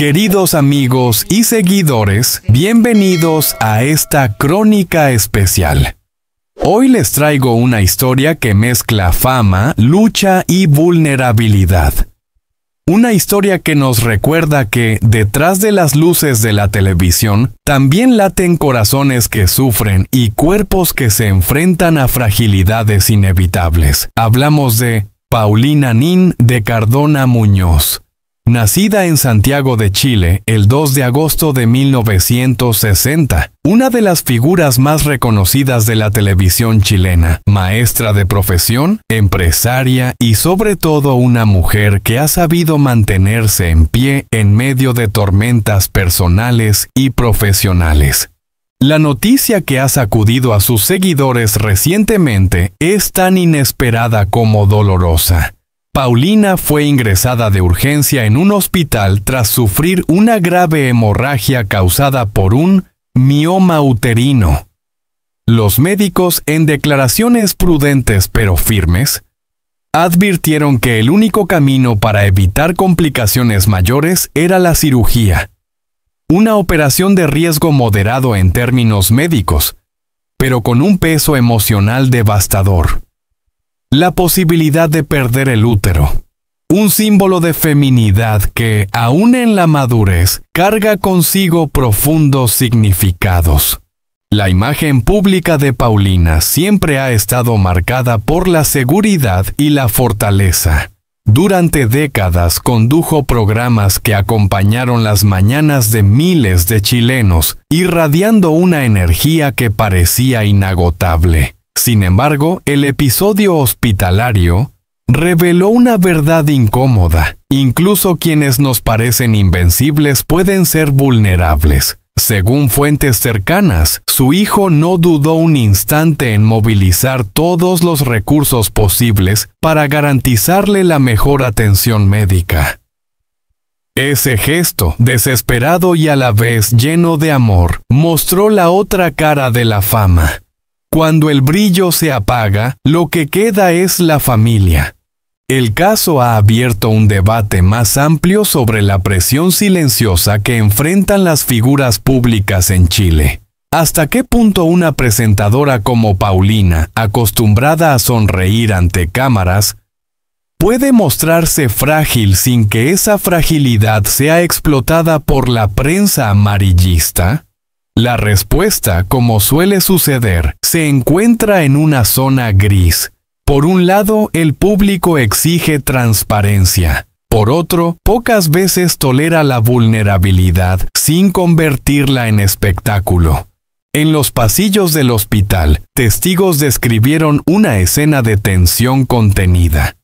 Queridos amigos y seguidores, bienvenidos a esta crónica especial. Hoy les traigo una historia que mezcla fama, lucha y vulnerabilidad. Una historia que nos recuerda que, detrás de las luces de la televisión, también laten corazones que sufren y cuerpos que se enfrentan a fragilidades inevitables. Hablamos de Paulina Nin de Cardona Muñoz. Nacida en Santiago de Chile el 2 de agosto de 1960, una de las figuras más reconocidas de la televisión chilena, maestra de profesión, empresaria y sobre todo una mujer que ha sabido mantenerse en pie en medio de tormentas personales y profesionales. La noticia que ha sacudido a sus seguidores recientemente es tan inesperada como dolorosa. Paulina fue ingresada de urgencia en un hospital tras sufrir una grave hemorragia causada por un mioma uterino. Los médicos, en declaraciones prudentes pero firmes, advirtieron que el único camino para evitar complicaciones mayores era la cirugía. Una operación de riesgo moderado en términos médicos, pero con un peso emocional devastador. La posibilidad de perder el útero, un símbolo de feminidad que, aún en la madurez, carga consigo profundos significados. La imagen pública de Paulina siempre ha estado marcada por la seguridad y la fortaleza. Durante décadas condujo programas que acompañaron las mañanas de miles de chilenos, irradiando una energía que parecía inagotable. Sin embargo, el episodio hospitalario reveló una verdad incómoda. Incluso quienes nos parecen invencibles pueden ser vulnerables. Según fuentes cercanas, su hijo no dudó un instante en movilizar todos los recursos posibles para garantizarle la mejor atención médica. Ese gesto, desesperado y a la vez lleno de amor, mostró la otra cara de la fama. Cuando el brillo se apaga, lo que queda es la familia. El caso ha abierto un debate más amplio sobre la presión silenciosa que enfrentan las figuras públicas en Chile. ¿Hasta qué punto una presentadora como Paulina, acostumbrada a sonreír ante cámaras, puede mostrarse frágil sin que esa fragilidad sea explotada por la prensa amarillista? La respuesta, como suele suceder, se encuentra en una zona gris. Por un lado, el público exige transparencia. Por otro, pocas veces tolera la vulnerabilidad sin convertirla en espectáculo. En los pasillos del hospital, testigos describieron una escena de tensión contenida.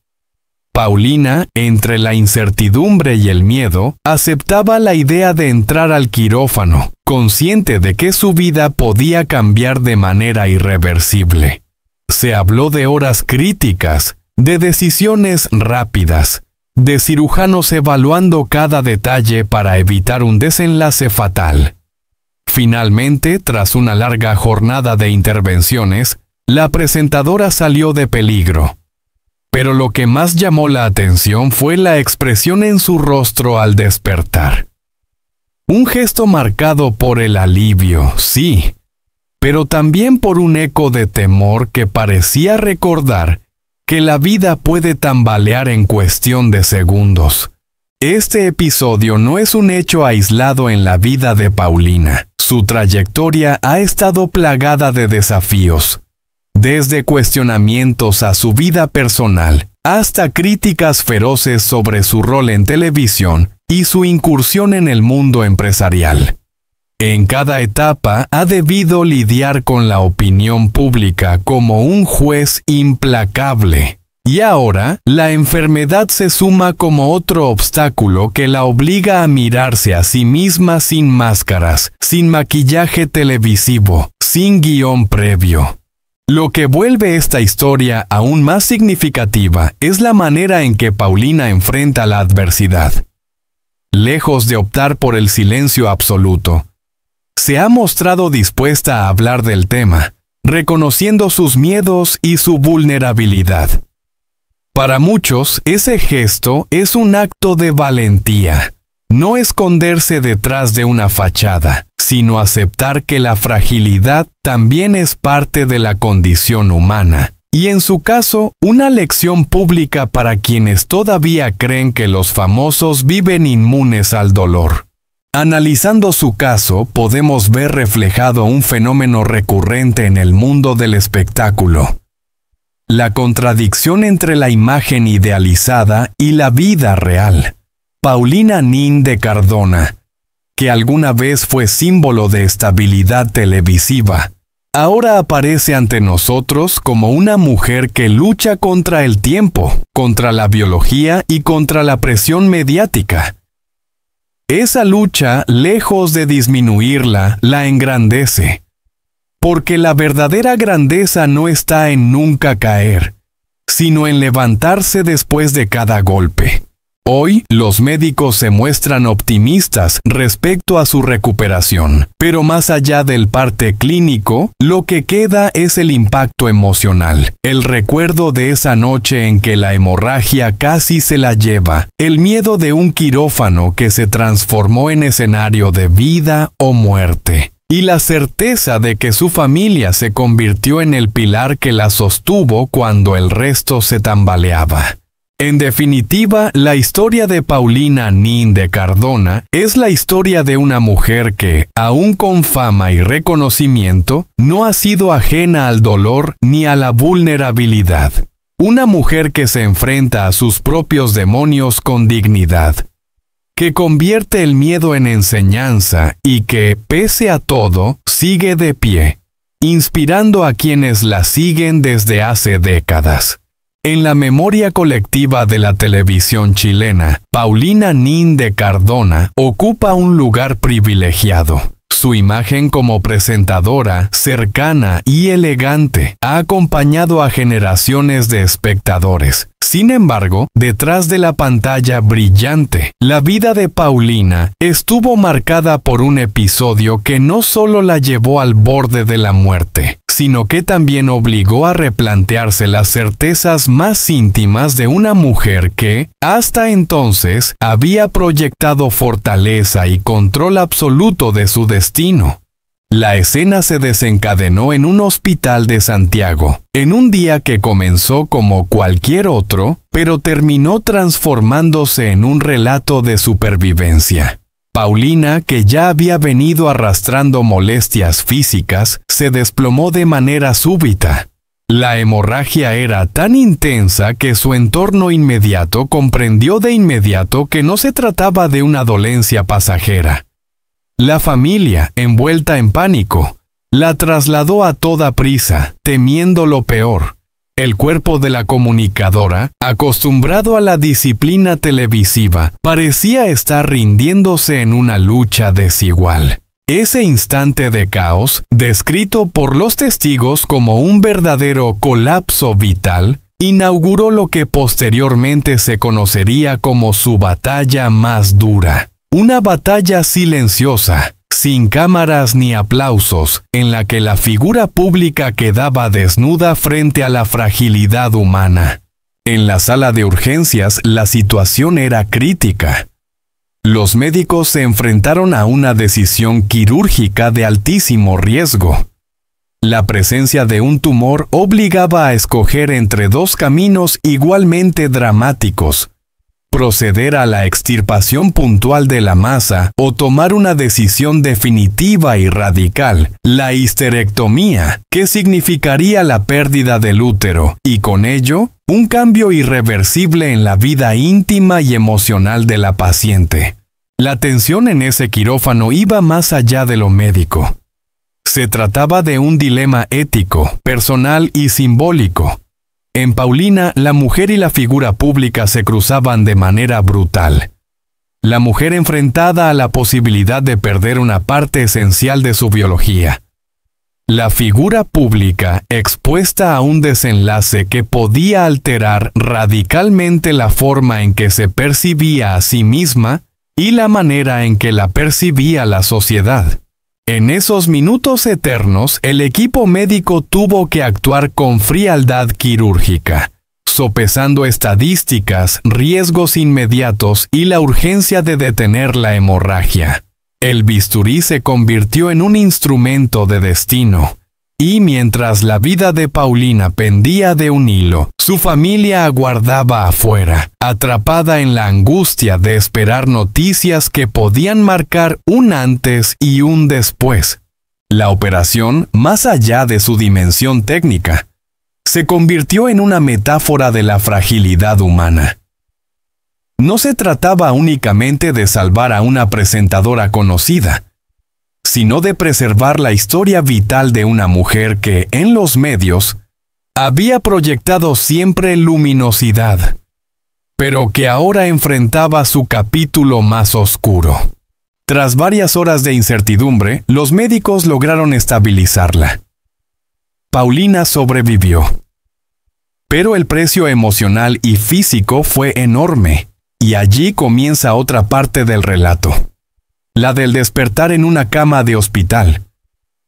Paulina, entre la incertidumbre y el miedo, aceptaba la idea de entrar al quirófano, consciente de que su vida podía cambiar de manera irreversible. Se habló de horas críticas, de decisiones rápidas, de cirujanos evaluando cada detalle para evitar un desenlace fatal. Finalmente, tras una larga jornada de intervenciones, la presentadora salió de peligro. Pero lo que más llamó la atención fue la expresión en su rostro al despertar. Un gesto marcado por el alivio, sí, pero también por un eco de temor que parecía recordar que la vida puede tambalear en cuestión de segundos. Este episodio no es un hecho aislado en la vida de Paulina. Su trayectoria ha estado plagada de desafíos. Desde cuestionamientos a su vida personal, hasta críticas feroces sobre su rol en televisión y su incursión en el mundo empresarial. En cada etapa ha debido lidiar con la opinión pública como un juez implacable. Y ahora, la enfermedad se suma como otro obstáculo que la obliga a mirarse a sí misma sin máscaras, sin maquillaje televisivo, sin guión previo. Lo que vuelve esta historia aún más significativa es la manera en que Paulina enfrenta la adversidad. Lejos de optar por el silencio absoluto, se ha mostrado dispuesta a hablar del tema, reconociendo sus miedos y su vulnerabilidad. Para muchos, ese gesto es un acto de valentía. no esconderse detrás de una fachada, sino aceptar que la fragilidad también es parte de la condición humana. Y en su caso, una lección pública para quienes todavía creen que los famosos viven inmunes al dolor. Analizando su caso, podemos ver reflejado un fenómeno recurrente en el mundo del espectáculo: la contradicción entre la imagen idealizada y la vida real. Paulina Nin de Cardona, que alguna vez fue símbolo de estabilidad televisiva, ahora aparece ante nosotros como una mujer que lucha contra el tiempo, contra la biología y contra la presión mediática. Esa lucha, lejos de disminuirla, la engrandece. Porque la verdadera grandeza no está en nunca caer, sino en levantarse después de cada golpe. Hoy, los médicos se muestran optimistas respecto a su recuperación, pero más allá del parte clínico, lo que queda es el impacto emocional, el recuerdo de esa noche en que la hemorragia casi se la lleva, el miedo de un quirófano que se transformó en escenario de vida o muerte, y la certeza de que su familia se convirtió en el pilar que la sostuvo cuando el resto se tambaleaba. En definitiva, la historia de Paulina Nin de Cardona es la historia de una mujer que, aun con fama y reconocimiento, no ha sido ajena al dolor ni a la vulnerabilidad. Una mujer que se enfrenta a sus propios demonios con dignidad, que convierte el miedo en enseñanza y que, pese a todo, sigue de pie, inspirando a quienes la siguen desde hace décadas. En la memoria colectiva de la televisión chilena, Paulina Nin de Cardona ocupa un lugar privilegiado. Su imagen como presentadora, cercana y elegante, ha acompañado a generaciones de espectadores. Sin embargo, detrás de la pantalla brillante, la vida de Paulina estuvo marcada por un episodio que no solo la llevó al borde de la muerte, sino que también obligó a replantearse las certezas más íntimas de una mujer que, hasta entonces, había proyectado fortaleza y control absoluto de su destino. La escena se desencadenó en un hospital de Santiago, en un día que comenzó como cualquier otro, pero terminó transformándose en un relato de supervivencia. Paulina, que ya había venido arrastrando molestias físicas, se desplomó de manera súbita. La hemorragia era tan intensa que su entorno inmediato comprendió de inmediato que no se trataba de una dolencia pasajera. La familia, envuelta en pánico, la trasladó a toda prisa, temiendo lo peor. El cuerpo de la comunicadora, acostumbrado a la disciplina televisiva, parecía estar rindiéndose en una lucha desigual. Ese instante de caos, descrito por los testigos como un verdadero colapso vital, inauguró lo que posteriormente se conocería como su batalla más dura. Una batalla silenciosa, sin cámaras ni aplausos, en la que la figura pública quedaba desnuda frente a la fragilidad humana. En la sala de urgencias, la situación era crítica. Los médicos se enfrentaron a una decisión quirúrgica de altísimo riesgo. La presencia de un tumor obligaba a escoger entre dos caminos igualmente dramáticos: proceder a la extirpación puntual de la masa o tomar una decisión definitiva y radical, la histerectomía, que significaría la pérdida del útero y con ello, un cambio irreversible en la vida íntima y emocional de la paciente. La tensión en ese quirófano iba más allá de lo médico. Se trataba de un dilema ético, personal y simbólico. En Paulina, la mujer y la figura pública se cruzaban de manera brutal. La mujer enfrentada a la posibilidad de perder una parte esencial de su biología. La figura pública expuesta a un desenlace que podía alterar radicalmente la forma en que se percibía a sí misma y la manera en que la percibía la sociedad. En esos minutos eternos, el equipo médico tuvo que actuar con frialdad quirúrgica, sopesando estadísticas, riesgos inmediatos y la urgencia de detener la hemorragia. El bisturí se convirtió en un instrumento de destino. Y mientras la vida de Paulina pendía de un hilo, su familia aguardaba afuera, atrapada en la angustia de esperar noticias que podían marcar un antes y un después. La operación, más allá de su dimensión técnica, se convirtió en una metáfora de la fragilidad humana. No se trataba únicamente de salvar a una presentadora conocida, sino de preservar la historia vital de una mujer que, en los medios, había proyectado siempre luminosidad, pero que ahora enfrentaba su capítulo más oscuro. Tras varias horas de incertidumbre, los médicos lograron estabilizarla. Paulina sobrevivió. Pero el precio emocional y físico fue enorme, y allí comienza otra parte del relato. La del despertar en una cama de hospital,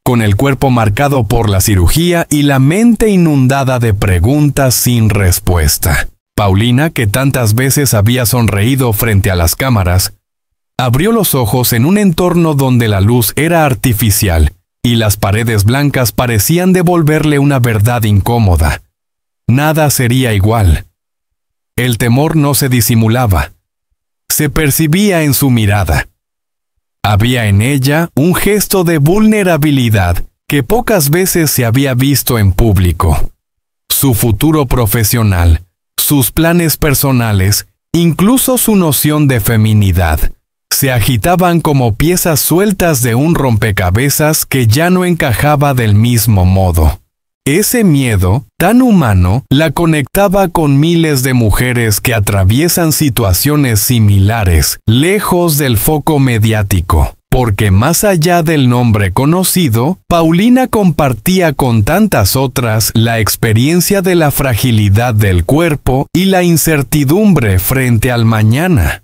con el cuerpo marcado por la cirugía y la mente inundada de preguntas sin respuesta. Paulina, que tantas veces había sonreído frente a las cámaras, abrió los ojos en un entorno donde la luz era artificial y las paredes blancas parecían devolverle una verdad incómoda. Nada sería igual. El temor no se disimulaba. Se percibía en su mirada. Había en ella un gesto de vulnerabilidad que pocas veces se había visto en público. Su futuro profesional, sus planes personales, incluso su noción de feminidad, se agitaban como piezas sueltas de un rompecabezas que ya no encajaba del mismo modo. Ese miedo, tan humano, la conectaba con miles de mujeres que atraviesan situaciones similares, lejos del foco mediático. Porque más allá del nombre conocido, Paulina compartía con tantas otras la experiencia de la fragilidad del cuerpo y la incertidumbre frente al mañana.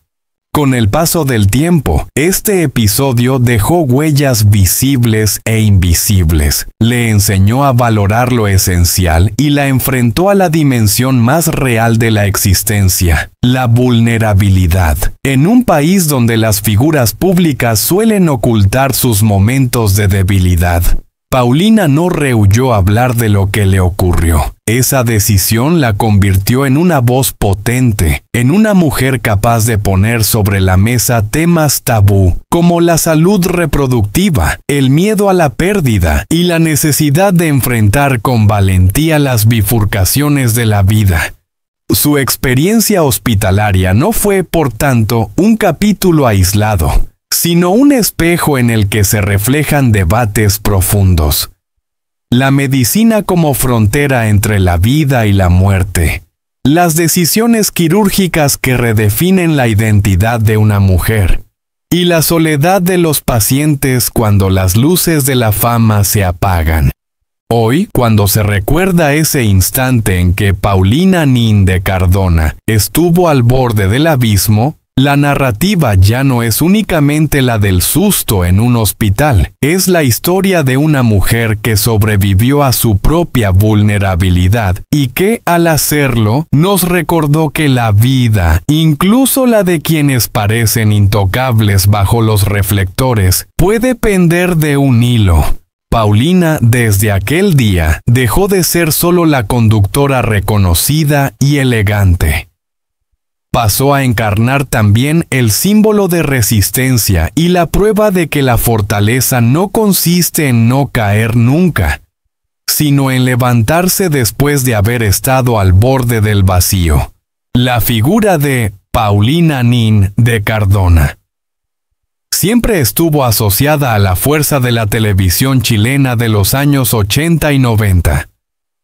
Con el paso del tiempo, este episodio dejó huellas visibles e invisibles. Le enseñó a valorar lo esencial y la enfrentó a la dimensión más real de la existencia, la vulnerabilidad. En un país donde las figuras públicas suelen ocultar sus momentos de debilidad, Paulina no rehuyó hablar de lo que le ocurrió. Esa decisión la convirtió en una voz potente, en una mujer capaz de poner sobre la mesa temas tabú, como la salud reproductiva, el miedo a la pérdida y la necesidad de enfrentar con valentía las bifurcaciones de la vida. Su experiencia hospitalaria no fue, por tanto, un capítulo aislado, sino un espejo en el que se reflejan debates profundos. La medicina como frontera entre la vida y la muerte. Las decisiones quirúrgicas que redefinen la identidad de una mujer. Y la soledad de los pacientes cuando las luces de la fama se apagan. Hoy, cuando se recuerda ese instante en que Paulina Nin de Cardona estuvo al borde del abismo, la narrativa ya no es únicamente la del susto en un hospital, es la historia de una mujer que sobrevivió a su propia vulnerabilidad y que, al hacerlo, nos recordó que la vida, incluso la de quienes parecen intocables bajo los reflectores, puede pender de un hilo. Paulina, desde aquel día, dejó de ser solo la conductora reconocida y elegante. Pasó a encarnar también el símbolo de resistencia y la prueba de que la fortaleza no consiste en no caer nunca, sino en levantarse después de haber estado al borde del vacío. La figura de Paulina Nin de Cardona siempre estuvo asociada a la fuerza de la televisión chilena de los años 80 y 90.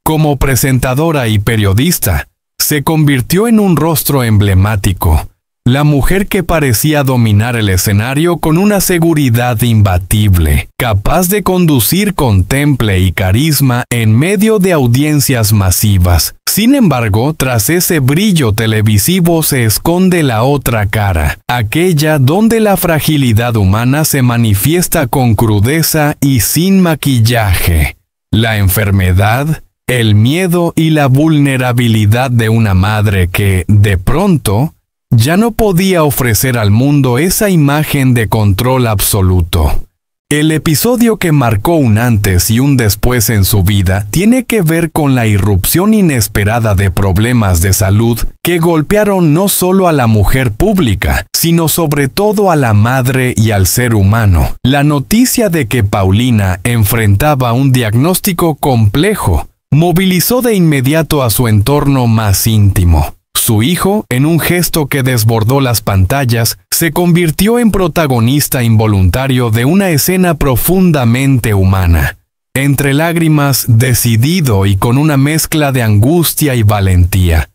Como presentadora y periodista, se convirtió en un rostro emblemático, la mujer que parecía dominar el escenario con una seguridad imbatible, capaz de conducir con temple y carisma en medio de audiencias masivas. Sin embargo, tras ese brillo televisivo se esconde la otra cara, aquella donde la fragilidad humana se manifiesta con crudeza y sin maquillaje. La enfermedad, el miedo y la vulnerabilidad de una madre que, de pronto, ya no podía ofrecer al mundo esa imagen de control absoluto. El episodio que marcó un antes y un después en su vida tiene que ver con la irrupción inesperada de problemas de salud que golpearon no solo a la mujer pública, sino sobre todo a la madre y al ser humano. La noticia de que Paulina enfrentaba un diagnóstico complejo movilizó de inmediato a su entorno más íntimo. Su hijo, en un gesto que desbordó las pantallas, se convirtió en protagonista involuntario de una escena profundamente humana. Entre lágrimas, decidido y con una mezcla de angustia y valentía,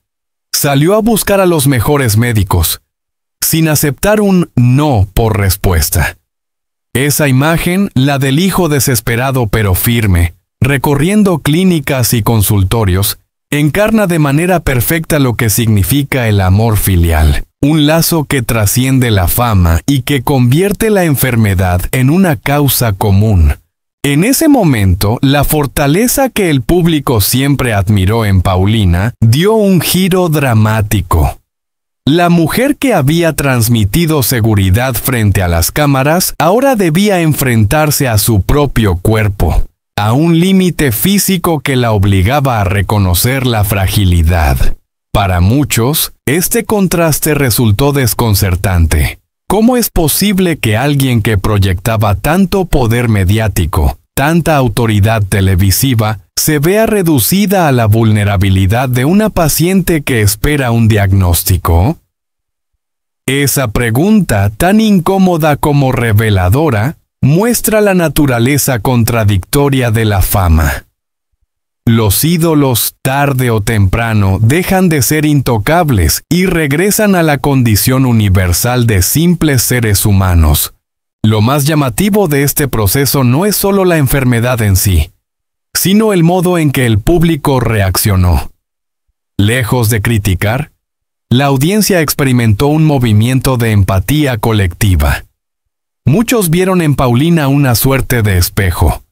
salió a buscar a los mejores médicos, sin aceptar un no por respuesta. Esa imagen, la del hijo desesperado pero firme, recorriendo clínicas y consultorios, encarna de manera perfecta lo que significa el amor filial, un lazo que trasciende la fama y que convierte la enfermedad en una causa común. En ese momento, la fortaleza que el público siempre admiró en Paulina dio un giro dramático. La mujer que había transmitido seguridad frente a las cámaras ahora debía enfrentarse a su propio cuerpo, a un límite físico que la obligaba a reconocer la fragilidad. Para muchos, este contraste resultó desconcertante. ¿Cómo es posible que alguien que proyectaba tanto poder mediático, tanta autoridad televisiva, se vea reducida a la vulnerabilidad de una paciente que espera un diagnóstico? Esa pregunta, tan incómoda como reveladora, muestra la naturaleza contradictoria de la fama. Los ídolos, tarde o temprano, dejan de ser intocables y regresan a la condición universal de simples seres humanos. Lo más llamativo de este proceso no es solo la enfermedad en sí, sino el modo en que el público reaccionó. Lejos de criticar, la audiencia experimentó un movimiento de empatía colectiva. Muchos vieron en Paulina una suerte de espejo.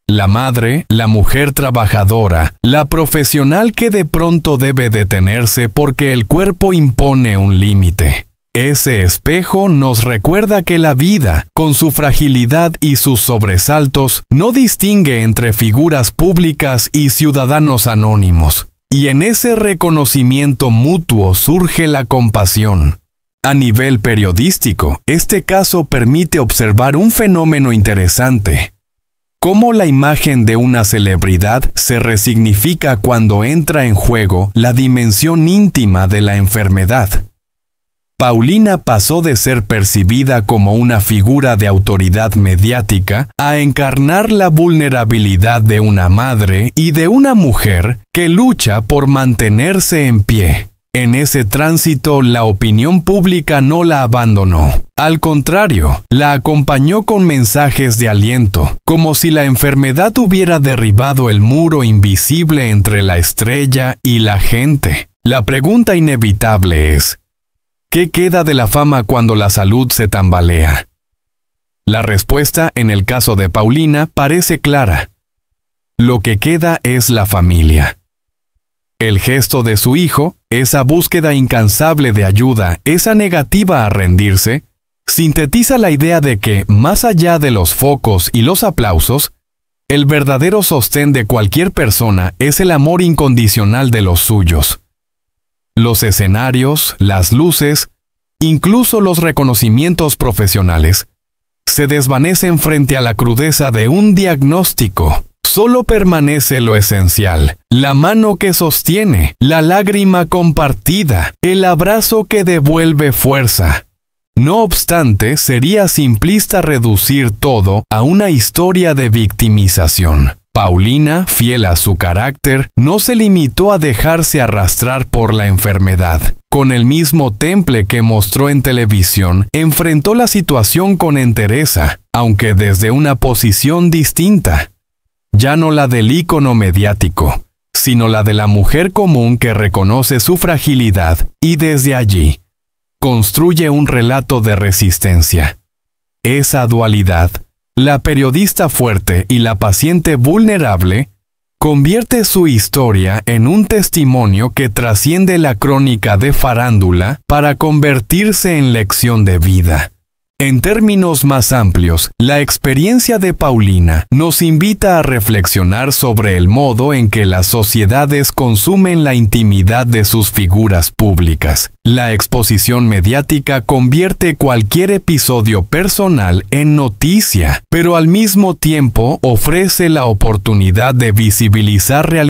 La madre, la mujer trabajadora, la profesional que de pronto debe detenerse porque el cuerpo impone un límite. Ese espejo nos recuerda que la vida, con su fragilidad y sus sobresaltos, no distingue entre figuras públicas y ciudadanos anónimos. Y en ese reconocimiento mutuo surge la compasión. A nivel periodístico, este caso permite observar un fenómeno interesante. Cómo la imagen de una celebridad se resignifica cuando entra en juego la dimensión íntima de la enfermedad. Paulina pasó de ser percibida como una figura de autoridad mediática a encarnar la vulnerabilidad de una madre y de una mujer que lucha por mantenerse en pie. En ese tránsito, la opinión pública no la abandonó. Al contrario, la acompañó con mensajes de aliento, como si la enfermedad hubiera derribado el muro invisible entre la estrella y la gente. La pregunta inevitable es: ¿qué queda de la fama cuando la salud se tambalea? La respuesta, en el caso de Paulina, parece clara. Lo que queda es la familia. El gesto de su hijo, esa búsqueda incansable de ayuda, esa negativa a rendirse, sintetiza la idea de que, más allá de los focos y los aplausos, el verdadero sostén de cualquier persona es el amor incondicional de los suyos. Los escenarios, las luces, incluso los reconocimientos profesionales, se desvanecen frente a la crudeza de un diagnóstico. Solo permanece lo esencial: la mano que sostiene, la lágrima compartida, el abrazo que devuelve fuerza. No obstante, sería simplista reducir todo a una historia de victimización. Paulina, fiel a su carácter, no se limitó a dejarse arrastrar por la enfermedad. Con el mismo temple que mostró en televisión, enfrentó la situación con entereza, aunque desde una posición distinta. Ya no la del ícono mediático, sino la de la mujer común que reconoce su fragilidad y desde allí construye un relato de resistencia. Esa dualidad, la periodista fuerte y la paciente vulnerable, convierte su historia en un testimonio que trasciende la crónica de farándula para convertirse en lección de vida. En términos más amplios, la experiencia de Paulina nos invita a reflexionar sobre el modo en que las sociedades consumen la intimidad de sus figuras públicas. La exposición mediática convierte cualquier episodio personal en noticia, pero al mismo tiempo ofrece la oportunidad de visibilizar realidades